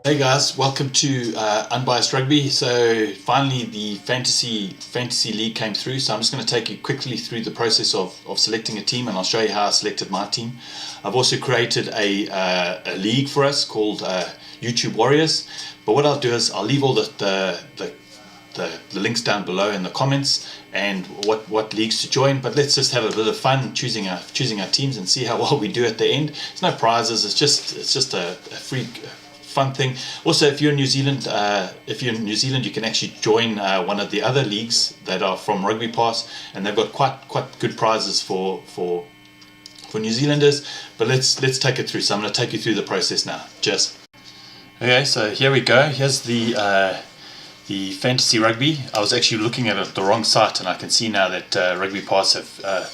Hey guys, welcome to Unbiased Rugby. So finally the fantasy league came through, so I'm just going to take you quickly through the process of selecting a team, and I'll show you how I selected my team. I've also created a league for us called YouTube Warriors, but what I'll do is I'll leave all the links down below in the comments and what leagues to join. But let's just have a bit of fun choosing our teams and see how well we do at the end. There's no prizes, it's just a free fun thing. Also, if you're in New Zealand, you can actually join one of the other leagues that are from Rugby Pass, and they've got quite good prizes for New Zealanders. But let's take it through. So I'm going to take you through the process now. Cheers. Okay, so here we go. Here's the fantasy rugby. I was actually looking at the wrong site, and I can see now that Rugby Pass have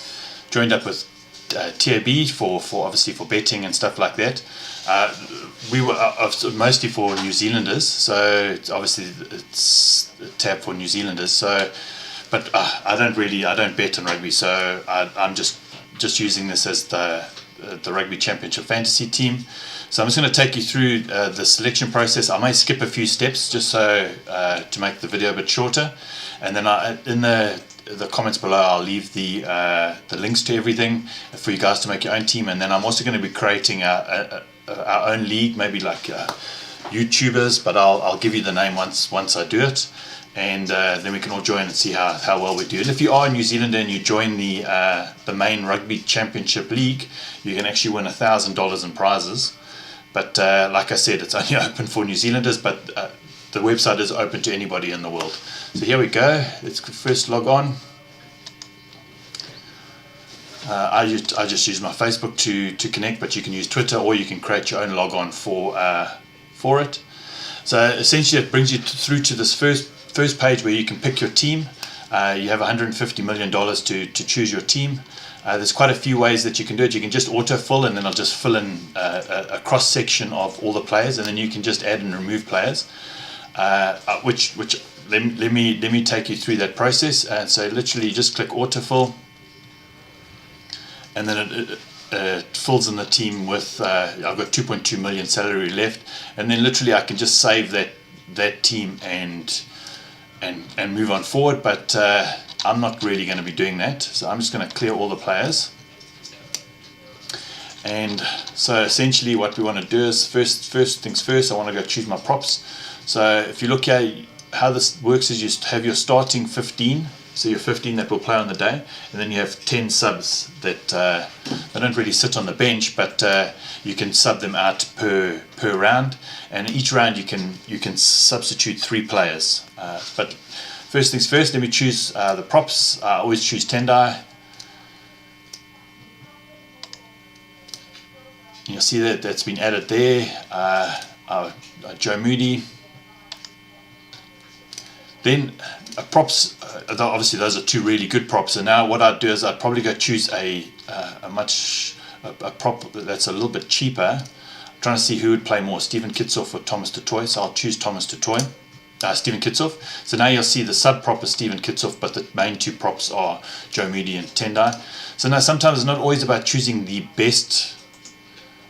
joined up with TAB for obviously for betting and stuff like that. We were mostly for New Zealanders, so it's a tab for New Zealanders. So, but I don't bet on rugby, so I'm just using this as the Rugby Championship fantasy team. So I'm just going to take you through the selection process. I may skip a few steps just so to make the video a bit shorter, and then in the comments below I'll leave the links to everything for you guys to make your own team. And then I'm also going to be creating our own league, maybe like YouTubers, but I'll give you the name once I do it, and then we can all join and see how well we do. And if you are a New Zealander and you join the main Rugby Championship League, you can actually win $1,000 in prizes. But like I said, it's only open for New Zealanders, but the website is open to anybody in the world. So here we go. Let's first log on. I just use my Facebook to connect, but you can use Twitter, or you can create your own log on for it. So essentially it brings you through to this first page where you can pick your team. You have $150 million to choose your team. There's quite a few ways that you can do it. You can just autofill, and then I'll just fill in a cross section of all the players, and then you can just add and remove players. Which let me take you through that process. And so literally just click autofill, and then it fills in the team with I've got 2.2 million salary left, and then literally I can just save that team and move on forward. But I'm not really going to be doing that, so I'm just going to clear all the players. And so essentially what we want to do is first things first, I want to go choose my props. So if you look here, how this works is you have your starting 15, so your 15 that will play on the day, and then you have 10 subs that they don't really sit on the bench, but you can sub them out per round, and each round you can substitute 3 players. But first things first, let me choose the props. I always choose Tendai. You'll see that's been added there. Joe Moody. Then props, obviously those are 2 really good props. And now what I'd do is I'd probably go choose a prop that's a little bit cheaper. I'm trying to see who would play more, Stephen Kitsoff or Thomas Tutoy. So I'll choose Thomas Tutoy, Stephen Kitsoff. So now you'll see the sub prop is Stephen Kitsoff, but the main 2 props are Joe Moody and Tendai. So now sometimes it's not always about choosing the best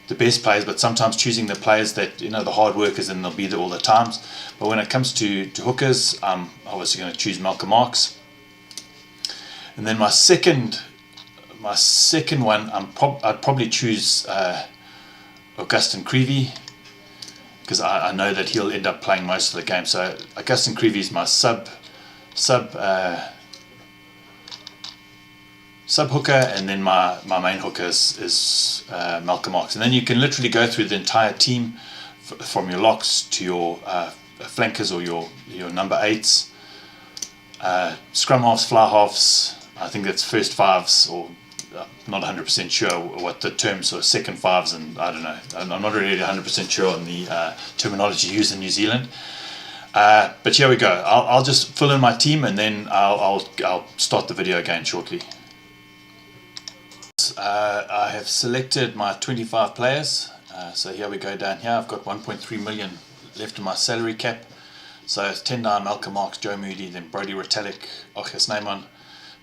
players, but sometimes choosing the players that, the hard workers, and they'll be there all the times. But when it comes to hookers, I'm obviously going to choose Malcolm Marx. And then my second one, I'd probably choose Augustin Creevy, because I know that he'll end up playing most of the game. So Augustin Creevy is my sub hooker, and then my main hooker is Malcolm Marx. And then you can literally go through the entire team from your locks to your flankers or your number 8s, scrum halves, fly halves. I think that's first fives, or not 100% sure what the terms are, second fives, and I don't know. I'm not really 100% sure on the terminology used in New Zealand. But here we go. I'll just fill in my team, and then I'll start the video again shortly. I have selected my 25 players. So here we go down here. I've got 1.3 million left in my salary cap. So it's Tendai, Malcolm Marx, Joe Moody, then Brody Retallick, Oches Naiman,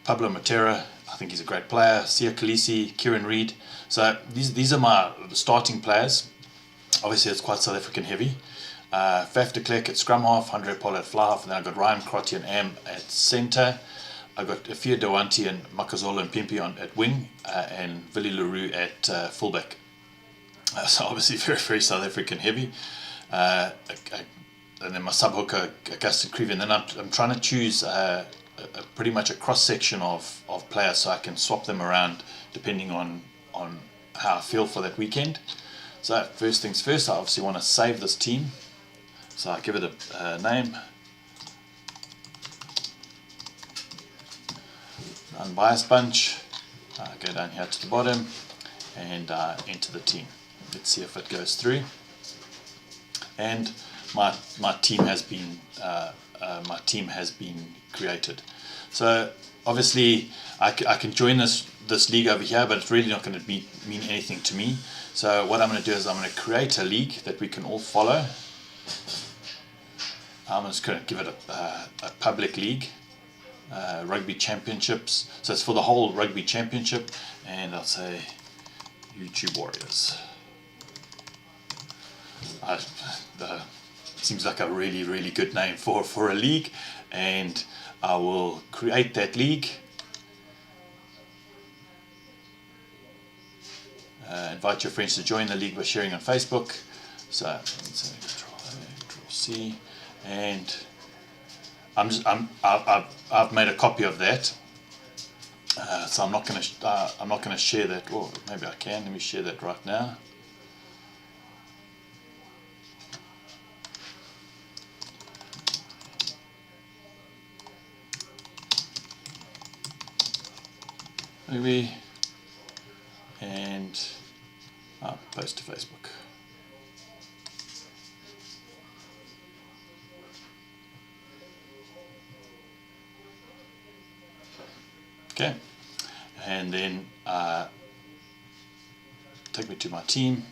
Pablo Matera. I think he's a great player. Sia Khaleesi, Kieran Reid. So these are my starting players. Obviously it's quite South African heavy. Faf de Klerk at scrum half, Andre Paul at fly half, and then I've got Ryan Crotty and Am at centre. I've got Afia Dawanti and Makazola and Pimpi at wing, and Willie LaRue at fullback. So obviously very South African heavy. And then my sub hooker Augustin Creevy, and then I'm trying to choose pretty much a cross section of players so I can swap them around depending on how I feel for that weekend. So first things first, I obviously want to save this team. So I give it a name, unbiased bunch. Go down here to the bottom and enter the team. Let's see if it goes through. And my team has been created. So obviously I can join this league over here, but it's really not going to mean anything to me. So what I'm going to do is I'm going to create a league that we can all follow. I'm just going to give it a public league, Rugby Championships. So it's for the whole Rugby Championship, and I'll say YouTube Warriors. Seems like a really good name for a league, and I will create that league. Invite your friends to join the league by sharing on Facebook. So let's say Control-C, and I've made a copy of that. So I'm not going to share that. Or maybe I can. Let me share that right now. Maybe, and post to Facebook. Okay, and then take me to my team.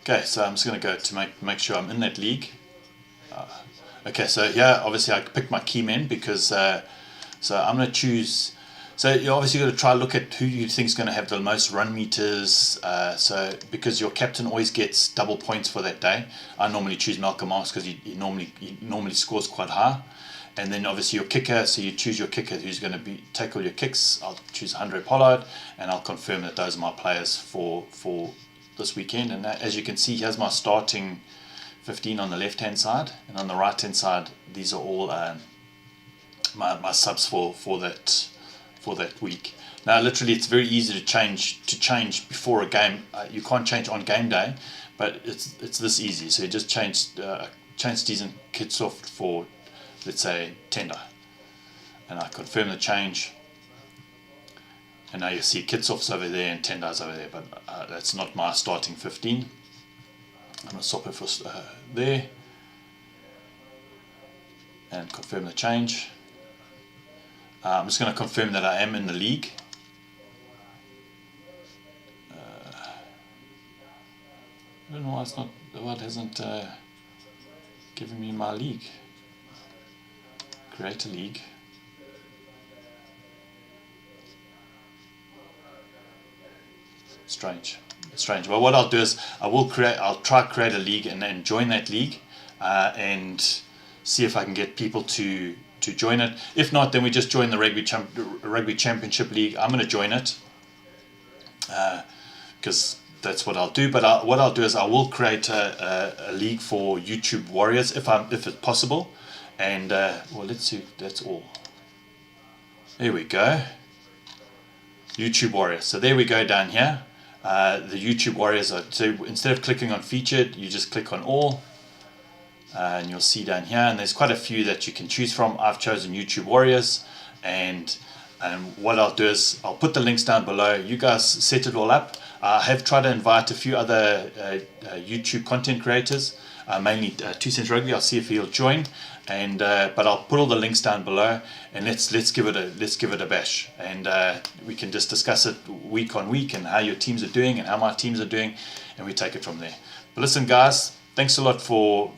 Okay, so I'm just going to go to make sure I'm in that league. Okay, so here obviously I picked my key men because so I'm going to choose. So you obviously got to try to look at who you think is going to have the most run meters. So because your captain always gets double points for that day, I normally choose Malcolm Marks because he normally scores quite high. And then obviously your kicker, so you choose your kicker who's going to take all your kicks. I'll choose Andre Pollard, and I'll confirm that those are my players for this weekend. And as you can see, here's my starting 15 on the left hand side, and on the right hand side, these are all my subs for that week. Now literally it's very easy to change before a game. You can't change on game day, but it's this easy. So you just change Steven Kitsoft for, let's say, Tender, and I confirm the change, and now you see Kitsoft's over there and Tender's over there, but that's not my starting 15. I'm going to swap it for there and confirm the change. I'm just going to confirm that I am in the league. I don't know why it hasn't given me my league. Create a league. Strange. Well, what I'll do is I'll try to create a league and then join that league and see if I can get people to join it. If not, then we just join the Rugby Championship League. I'm going to join it because that's what I'll do. But what I'll do is I will create a league for YouTube Warriors if it's possible. And well, let's see. That's all. There we go. YouTube Warriors. So there we go down here. The YouTube Warriors are. So instead of clicking on featured, you just click on all. And you'll see down here, and there's quite a few that you can choose from. I've chosen YouTube Warriors, and what I'll do is I'll put the links down below. You guys set it all up. I have tried to invite a few other YouTube content creators, mainly 2 Cents Rugby. I'll see if he'll join, and but I'll put all the links down below, and let's give it a bash, and we can just discuss it week on week and how your teams are doing and how my teams are doing, and we take it from there. But listen, guys. Thanks a lot for